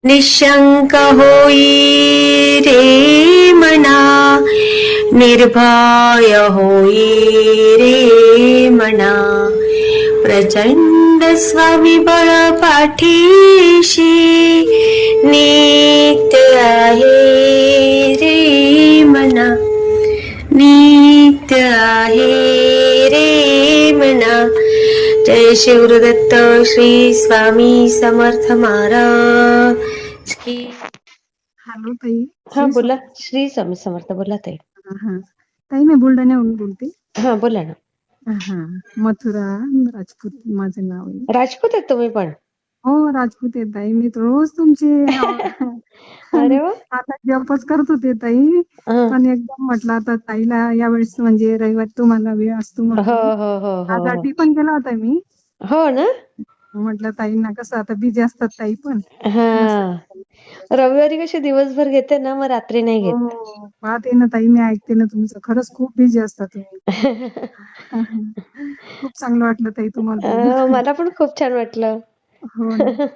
निशंक होई रे मना, निर्भय होई रे मना, प्रचंड स्वविबळ पाठीशी नित्य आहे रे मना, नित्य आहे रे मना. जय शिवदत्त श्री स्वामी समर्थ महाराज की. हॅलो ताई. हा बोला. श्री स्वामी समर्थ. बोला ताई. हा ताई, मी बुलढाण्याहून बोलते. हा बोला ना. हा मथुरा राजपूत माझं नाव आहे. राजपूत आहेत तुम्ही पण? हो राजपूत आहे ताई. मी रोज तुमचे अरे वा. आता जपच करत होते ताई, पण एकदम म्हटलं आता ताईला यावेळेस म्हणजे रविवारी तुम्हाला वेळ असतो हो म्हटलं. हो हो आज हो आधी पण केला होता मी. हो ना. म्हटलं ताईंना कसं आता बिझी असतात ताई पण. हा रविवारी कशी दिवसभर घेते ना, मग रात्री नाही घेत. हो पाहते ना ताई, मी ऐकते ना तुमचं. खरंच खूप बिझी असता तुम्ही. खूप चांगलं वाटलं ताई तुम्हाला बोलून. मला पण खूप छान वाटलं. हो ना.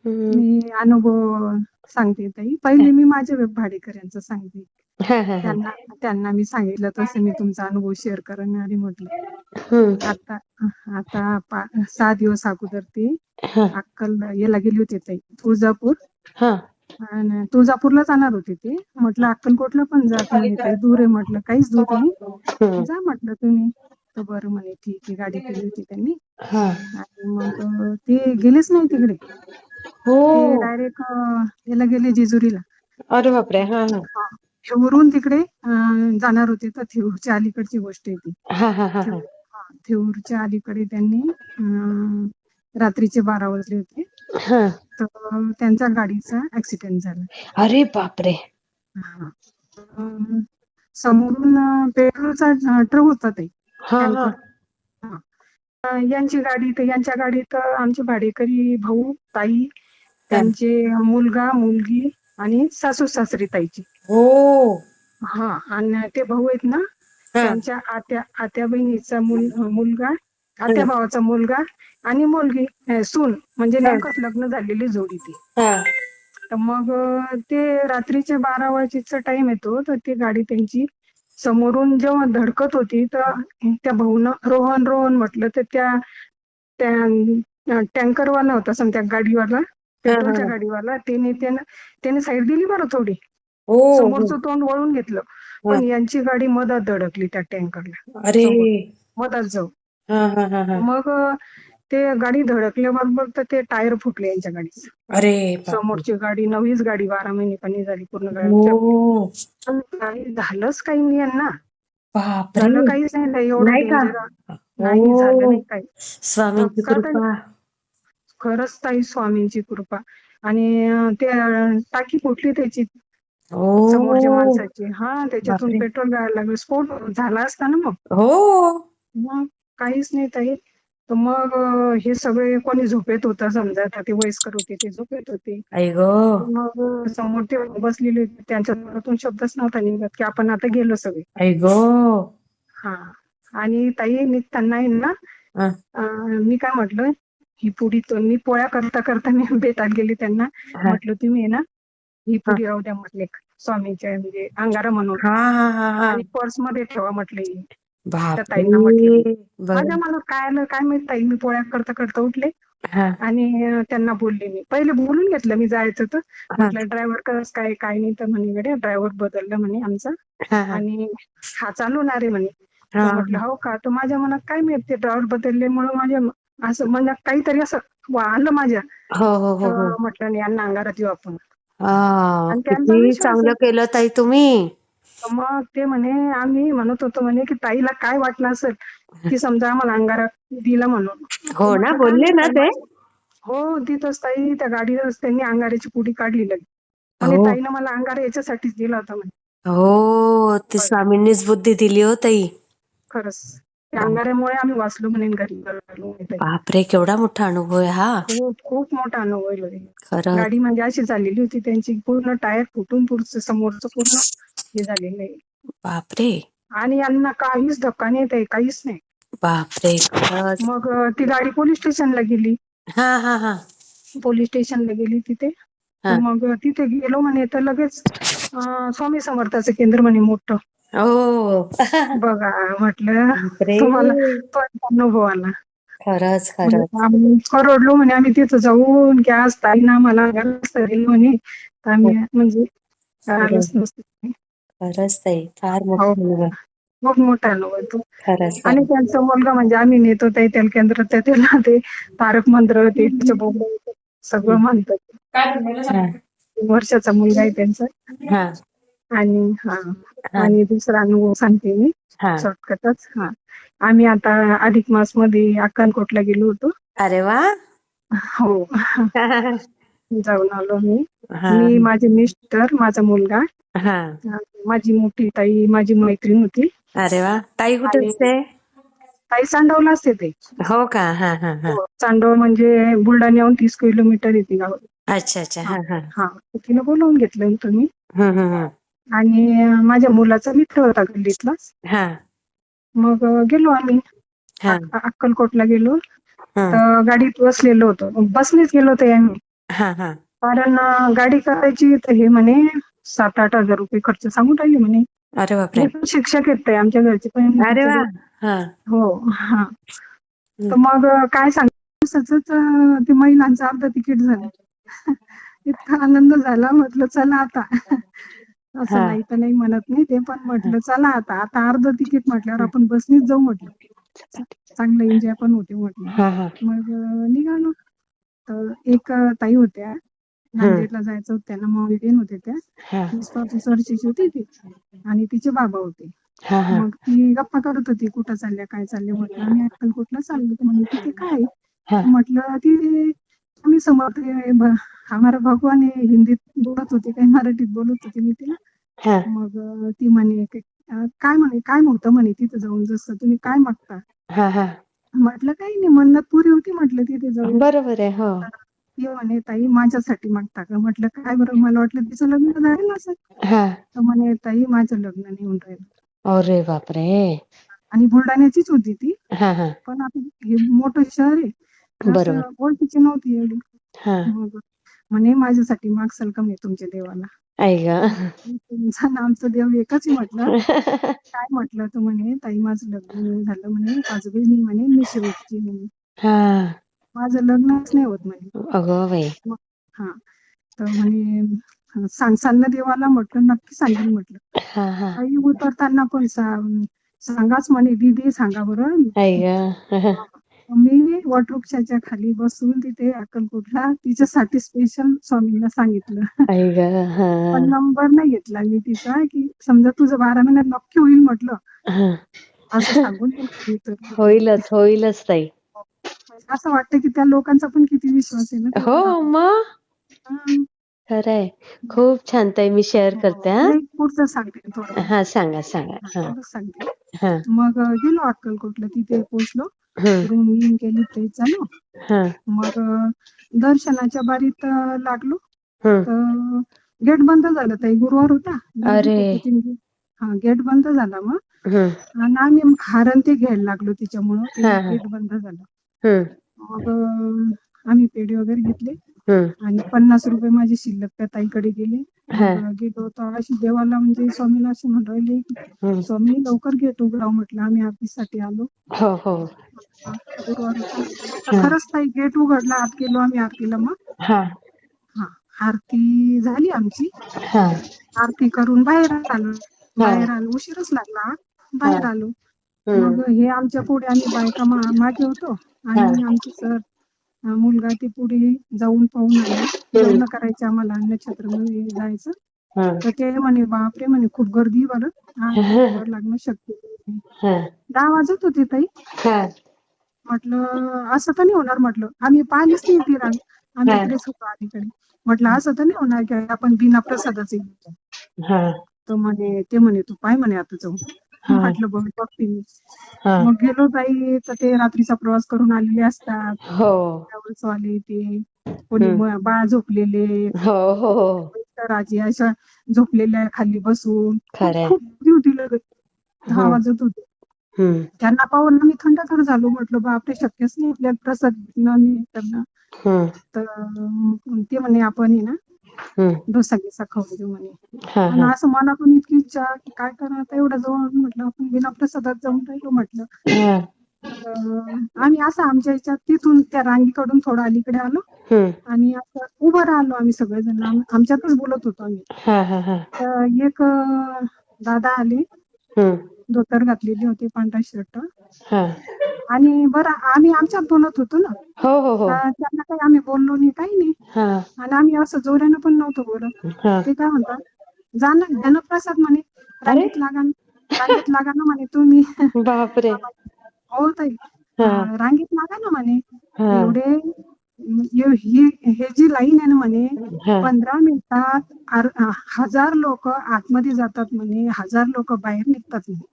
मी अनुभव सांगते ताई. पहिले मी माझ्या भाडेकऱ्यांचं सांगते. त्यांना त्यांना मी सांगितलं तसं मी तुमचा अनुभव शेअर करणारी म्हटलं. आता आता 6 दिवस अगोदर ते अक्कल याला गेली होती ताई, तुळजापूर. आणि तुळजापूरला जाणार होते ते. म्हटलं अक्कलकोटला पण जात म्हणे ताई, दूर आहे म्हटलं. काहीच दूर नाही, जा म्हटलं तुम्ही. तर बरं म्हणे ठीक आहे. गाडी केली होती त्यांनी. आणि मग ते गेलेच नाही तिकडे. ते डायरेक्ट याला गेले, जेजुरीला. अरे बापरे. हा थेऊरहून तिकडे जाणार होते. तर थेऊरच्या अलीकडची गोष्ट आहे ती. थेऊरच्या अलीकडे त्यांनी रात्रीचे 12 वाजले होते. तर त्यांच्या गाडीचा ऍक्सिडेंट झाला. अरे बापरे. समोरून पेट्रोलचा ट्रक होता ते, टँकर. यांची गाडी, तर यांच्या गाडीत आमचे भाडेकरी भाऊ, ताई, त्यांचे मुलगा, मुलगी आणि सासू सासरी ताईची. आणि ते भाऊ आहेत ना, त्यांच्या आत्या बहिणीचा मुलगा, आत्या भावाचा मुलगा आणि मुलगी, सून. म्हणजे नेमकंच लग्न झालेली जोडी ती. तर मग ते रात्रीचे 12 वाजेचा टाइम येतो. तर ती गाडी त्यांची समोरून जेव्हा धडकत होती, तर त्या भाऊनं रोहन रोहन म्हटलं. तर त्या टँकरवाला होता समजा, गाडीवाला, पेट्रोलच्या गाडीवाला. त्याने साईड दिली बरं थोडी, समोरचं तोंड वळून घेतलं. पण यांची गाडी मधात धडकली त्या टँकरला. अरे मधात जाऊ. मग ते गाडी धडकल्याबरोबर तर ते टायर फुटले यांच्या गाडीचं. अरे समोरची गाडी, नवीच गाडी, 12 महिने पाणी झाली पूर्ण गाडी. पण काही झालंच काही नाही यांना. झालं काहीच नाही. एवढं डेंजर नाही झालं नाही काही. स्वामींची कृपा. खरंच ताई, स्वामींची कृपा. आणि ते टाकी फुटली त्याची, समोरच्या माणसाची. त्याच्यातून पेट्रोल गाळायला लागलं. स्फोट झाला असता ना मग काहीच नाही ताई. तर मग हे सगळे कोणी झोपेत होतं समजा. आता ते वयस्कर होते, ते झोपेत होते. मग समोर ते बसलेले होते, त्यांच्या तोंडातून शब्दच नव्हता निघत की आपण आता गेलो सगळे. आणि ताई निघताना आहे ना, मी काय म्हटलं, ही पुडी. मी पोळ्या करता करता मी भेटायला गेली त्यांना. म्हटलं तुम्ही आहे ना, ही पुडी राहू द्या म्हटले, स्वामींच्या म्हणजे अंगारा म्हणून, आणि पर्स मध्ये ठेवा म्हटले. त्या ताईंना म्हटलं. माझ्या मनात काय आलं काय माहित ताई, मी पोळ्या करता करता उठले आणि त्यांना बोलले. मी पहिले बोलून घेतलं मी जायचं तर. म्हटलं ड्रायव्हर कसं काय काय नाही. तर म्हणे गड्या ड्रायव्हर बदलला म्हणे आमचा, आणि हा चालवणार आहे म्हणे. तर म्हटलं हो का. तर माझ्या मनात काय माहित, ते ड्रायव्हर बदलल्यामुळे माझ्या असं म्हणजे काहीतरी असं आलं माझ्या. म्हटलं यांना अंगारात येऊ आपण. आणि त्यांचा किती विश्वास चांगलं आहे. केलं ताई तुम्ही. मग ते म्हणे, आम्ही म्हणत होतो म्हणे की ताईला काय वाटलं असेल की समजा आम्हाला अंगारा दिला म्हणून. हो ना, बोलले ना ते. हो तिथंच ताई, त्या गाडीवरच त्यांनी अंगाऱ्याची पुडी काढली लगेच. आणि ताईनं मला अंगारा याच्यासाठीच दिला होता म्हणे. ते स्वामींनीच बुद्धी दिली हो ताई. खरंच त्या अंगाऱ्यामुळे आम्ही वाचलो म्हणे, घरी आलो. बापरे, केवढा मोठा अनुभव आहे हा. खूप खूप मोठा अनुभव आहे. गाडी म्हणजे अशी झालेली होती त्यांची, पूर्ण टायर फुटून पुढचं समोरचं पूर्ण हे झालेलं आहे. बापरे. आणि यांना काहीच धक्का नाही ताई, काहीच नाही. बापरे. मग ती गाडी पोलीस स्टेशनला गेली. पोलीस स्टेशनला गेली तिथे. हा. तर मग तिथे गेलो म्हणे तर लगेच स्वामी समर्थाचं केंद्र म्हणे मोठं. ओ बघा म्हटलं बापरे. तुम्हाला तो एक अनुभव आला. खरंच म्हणजे खरंच. आम्ही रडलो म्हणे आम्ही तिथं जाऊन की आज ताईनं आम्हाला दिली म्हणे तर आम्ही म्हणजे आलोच नसतो. खरंच ताई फार हो मोठा अनुभव. खूप मोठा अनुभव तो. खरंच आणि खरंच. त्यांचा मुलगा म्हणजे आम्ही नेतो त्याला केंद्रात त्याला ते तारक मंत्र ते सगळं म्हणतात. हा. 3 वर्षाचा मुलगा आहे त्यांचा. हा. आणि हा. आणि दुसरा अनुभव सांगते मी हा. शॉर्टकटच. आम्ही आता अधिक मास मध्ये अक्कलकोटला गेलो होतो. अरे वा. हो जाऊन आलो मी. हा. मी माझे मिस्टर माझा मुलगा हा. माझी मोठी ताई माझी मैत्रीण होती. अरे वा. ताई कुठे आणि असते? ताई चांदवला असते ते. हो का. हा हा हा. चांदवड म्हणजे बुलढाण्याहून 30 किलोमीटर येते गाव. अच्छा अच्छा. हा हा. हा तिला बोलवून घेतलं होतं मी. हम्म. आणि माझ्या मुलाचा मित्र होता गल्लीतलाच. हा. मग गेलो आम्ही हा. अक्कलकोटला गेलो. हा. तर गाडीत बसलेलो होतो. बसनेच गेलो होतो आम्ही. हा हा. कारण गाडी करायची तर हे म्हणे 7-8 हजार रुपये खर्च सांगून राहिले म्हणे. अरे बापरे. हे पण शिक्षक आहेत ते आमच्या घरचे पण. अरे वा. हा. हो हा. तर मग काय दिवसाच ते महिलांचं अर्ध तिकीट झालं. इतका आनंद झाला म्हटलं चला आता. असं नाही तर नाही म्हणत नाही ते पण म्हटलं चला आता अर्ध तिकीट म्हटल्यावर आपण बसनीच जाऊ म्हटलं. चांगलं एन्जॉय पण होते म्हटलं. मग निघालो. तर एक ताई होत्या नांदेडला जायचं होतं त्यांना मॉविडियन होते त्या. सरचिची होती ती आणि तिचे बाबा होते. मग ती गप्पा करत होती कुठं चालल्या काय चालल्या म्हटलं आम्ही अक्कलकोटला चाललो. म्हणे तिथे काय म्हटलं ती आम्ही समर्थ हमारा भगवान आहे हिंदीत बोलत होती काही मराठीत बोलत होती मी तिला. मग ती म्हणे काय म्हणे काय होतं म्हणे तिथं जाऊन जसं तुम्ही काय मागता. म्हटलं काही नाही मन्नत पुरी होती म्हटलं तिथे जाऊन. बरोबर आहे. हो. ती म्हणे ताई माझ्यासाठी मागता का. म्हटलं काय बरं मला वाटलं तिचं लग्न झालं असं. तर म्हणे ताई माझं लग्न नाही होऊन राहिलं. अरे बापरे. आणि बुलढाण्याचीच होती ती. पण आता हे मोठं शहर आहे असं ओळखीची नव्हती एवढी. मग म्हणे माझ्यासाठी मागसाल का म्हणे तुमच्या देवाला. तुमचं आमचं देव एकच आहे म्हटलं. काय म्हटलं तर म्हणे ताई माझं लग्न झालं म्हणे 5 बहिणी म्हणे मी शेवटची म्हणे. माझं लग्नच नाही होत म्हणे. अगं बाई. हा तर म्हणे सांगसाल ना देवाला. म्हटलं नक्की सांगेल म्हटलं. काही उतरताना पण सांगाच म्हणे दीदी सांगा बरं. मी वटवृक्षाच्या खाली बसून तिथे अक्कलकोटला तिच्यासाठी स्पेशल स्वामींना सांगितलं. पण नंबर नाही घेतला मी तिचा की समजा तुझं 12 महिन्यात नक्की होईल म्हटलं. असं सांगून होईलच ताई. असं वाटतं की त्या लोकांचा पण किती विश्वास आहे ना. हो मग खरंय. खूप छान ताई. मी शेअर करते. पुढचं सांगते थोडं. सांगा. सांगते. मग गेलो अक्कलकोटला तिथे पोहोचलो. रूम केली फ्रेश झालो. मग दर्शनाच्या बारीत लागलो. तर गेट बंद झालं ताई. गुरुवार होता. गेट बंद झाला मग. आणि आम्ही हारण ते घ्यायला लागलो तिच्यामुळं गेट बंद झालं. मग आम्ही पेढे वगैरे घेतले. आणि 50 रुपये माझी शिल्लक त्या ताईकडे गेले. मग गेलो तर अशी देवाला म्हणजे स्वामीला असे म्हणून राहिले स्वामी लवकर गेट उघडाव म्हटलं आम्ही आरतीसाठी आलो. गुरुवार होता. खरंच ताई गेट उघडला. आत गेलो आम्ही आरतीला. मग आरती झाली आमची. आरती करून बाहेर आलो. उशीरच लागला. बाहेर आलो. मग हे आमच्या पुढे आम्ही बायका मागे होतो. आणि आमचे सर मुलगा ते पुढे जाऊन पाहून आले. जेवण करायचे आम्हाला नक्षत्रमध्ये जायचं. तर ते म्हणे बापरे म्हणे खूप गर्दी बरं. लागणं शक्य नाही. 10 वाजत होते ताई. म्हटलं असं तर नाही होणार म्हटलं. आम्ही पाहिलीच नाही ती रांग. आम्ही इकडेच होतो अलीकडे. म्हटलं असं तर नाही होणार की आपण बिना प्रसादाचे घेतो. तर ते म्हणे तू पाय म्हणे आता जाऊन. म्हटलं बघते मी. मग गेलो ताई तर ते रात्रीचा प्रवास करून आलेले असतात. वाले ते कोणी बाळ झोपलेले. राजी अशा झोपलेल्या खाली बसून खूप होती लगत. 10 वाजत होते. त्यांना पाहून आम्ही थंडगार झालो. म्हटलं बापरे, शक्यच नाही आपल्याला प्रसाद नाही करणं. तर ते म्हणे आपण आहे ना डोसा गिसा खाऊ देऊ म्हणे. आणि असं मनातून इतकी इच्छा की काय करणार आता एवढं जवळ. म्हटलं आपण बिना प्रसादात जाऊन राहिलो म्हटलं. आम्ही असं आमच्या ह्याच्यात तिथून त्या रांगीकडून थोडं अलीकडे आलो आणि असं उभं राहिलो आम्ही सगळेजण. आमच्यातच बोलत होतो आम्ही. तर एक दादा आले, धोतर घातलेली होती, पांढरा शर्ट. आणि बरं आम्ही आमच्यात बोलत होतो ना, त्यांना काही आम्ही बोललो नाही, काही नाही. आणि आम्ही असं जोरानं पण नव्हतो बोलत. ते काय म्हणतात, जा ना घ्या ना प्रसाद म्हणे, रांगेत लागा ना म्हणे तुम्ही. बापरे. हो ताई, रांगेत लागा ना म्हणे. एवढे हे जी लाईन आहे ना म्हणे, 15 मिनिटात 1000 लोक आतमध्ये जातात म्हणे, 1000 लोक बाहेर निघतात म्हणे.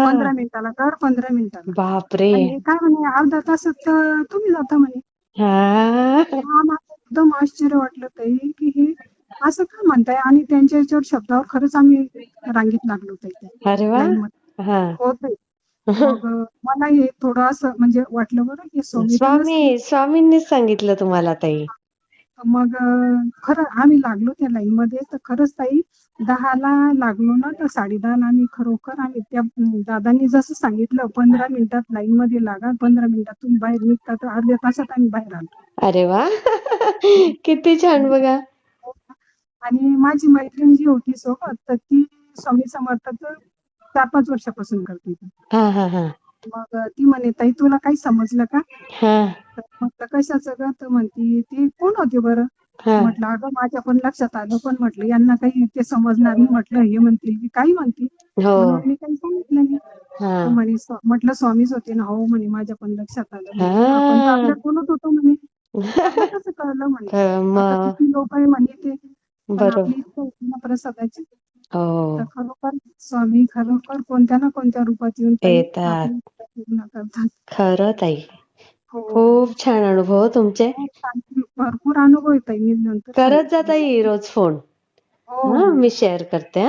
15 मिनिटाला, दर 15 मिनिटाला. बापरे. आणि काय म्हणे अर्धा तासात तुम्ही जाता म्हणे. आम्हाला एकदम आश्चर्य वाटलं ताई की हे असं का म्हणताय. आणि त्यांच्या याच्यावर शब्दावर खरंच आम्ही रांगेत लागलो ताई. अरे वा. लाईन मध्ये होत. मग मला हे थोडं असं म्हणजे वाटलं बरं की स्वामींनीच सांगितलं तुम्हाला ताई. मग खरं आम्ही लागलो त्या लाईन मध्ये. तर खरंच ताई 10ला लागलो ना, तर 10:30 आम्ही खरोखर आम्ही त्या दादांनी जसं सांगितलं 15 मिनिटात लाईन मध्ये लागा, 15 मिनिटात तुम्ही बाहेर निघता, तर अर्ध्या तासात आम्ही बाहेर आलो. अरे वा. किती छान बघा. आणि माझी मैत्रीण जी होती सोबत, तर ती स्वामी समर्थाचं 4-5 वर्षापासून करते. मग ती म्हणे ताई तुला काही समजलं का. म्हटलं कशाचं ग. तर म्हणती ती कोण होती बरं. म्हटलं अगं माझ्या पण लक्षात आलं, पण म्हटलं यांना काही ते समजणार नाही. म्हटलं हे म्हणतील की काही म्हणतील, म्हणून मी काही सांगितलं नाही. तर म्हणे म्हटलं स्वामीच होते ना. हो म्हणे माझ्या पण लक्षात आलं. आपण तर आपल्यात बोलत होतो म्हणे, कसं कळलं म्हणे. आता किती लोक आहे म्हणे ते, पण आपली इच्छा होती ना प्रसादाची. तर खरोखर स्वामी खरोखर कोणत्या ना कोणत्या रूपात येऊन पूर्ण करतात. खरं ताई. खूप छान अनुभव तुमचे. भरपूर अनुभव येत आहे. मी नंतर करत जा ताई रोज फोन. मी शेअर करते.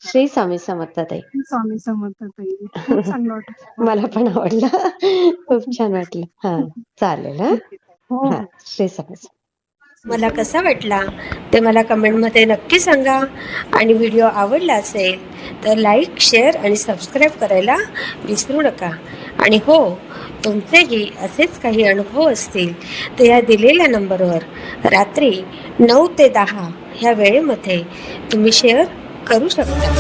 श्री स्वामी समर्थ ताई. स्वामी समर्थ ताई. खूप चांगलं वाटलं. मला पण आवडलं. खूप छान वाटलं. चालेल. श्री स्वामी. मला कसा वाटला ते मला कमेंटमध्ये नक्की सांगा. आणि व्हिडिओ आवडला असेल तर लाईक, शेअर आणि सबस्क्राईब करायला विसरू नका. आणि हो, तुमचेही असेच काही अनुभव असतील तर या दिलेल्या नंबरवर रात्री 9 ते 10 ह्या वेळेमध्ये तुम्ही शेअर करू शकता.